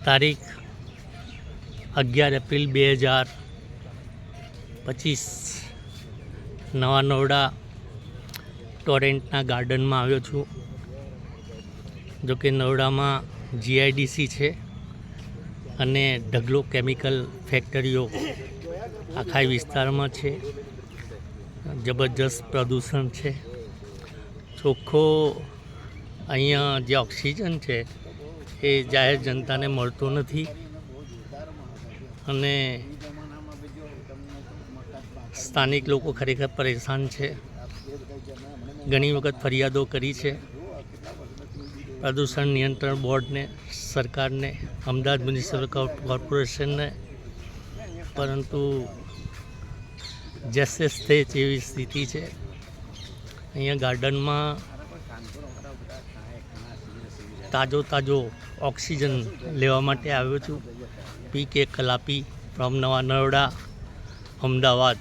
તારીખ 11 એપ્રિલ 2025 નવા નવડા ટોરેન્ટના ગાર્ડનમાં આવ્યો છું. જોકે નવડામાં જીઆઈડીસી છે અને ઢગલો કેમિકલ ફેક્ટરીઓ આખા વિસ્તારમાં છે. જબરજસ્ત પ્રદૂષણ છે. ચોખ્ખો અહીંયા જે ઓક્સિજન છે એ જાહેર જનતાને મળતો નથી અને સ્થાનિક લોકો ખરેખર પરેશાન છે. ઘણી વખત ફરિયાદો કરી છે પ્રદૂષણ નિયંત્રણ બોર્ડને, સરકારને, અમદાવાદ મ્યુનિસિપલ કોર્પોરેશનને, પરંતુ જેસે તે જેવી સ્થિતિ છે. અહીંયા ગાર્ડનમાં તાજો ઓક્સિજન લેવા માટે આવ્યો છું. પી કે કલાપી ફ્રોમ નવા નવડા, અમદાવાદ.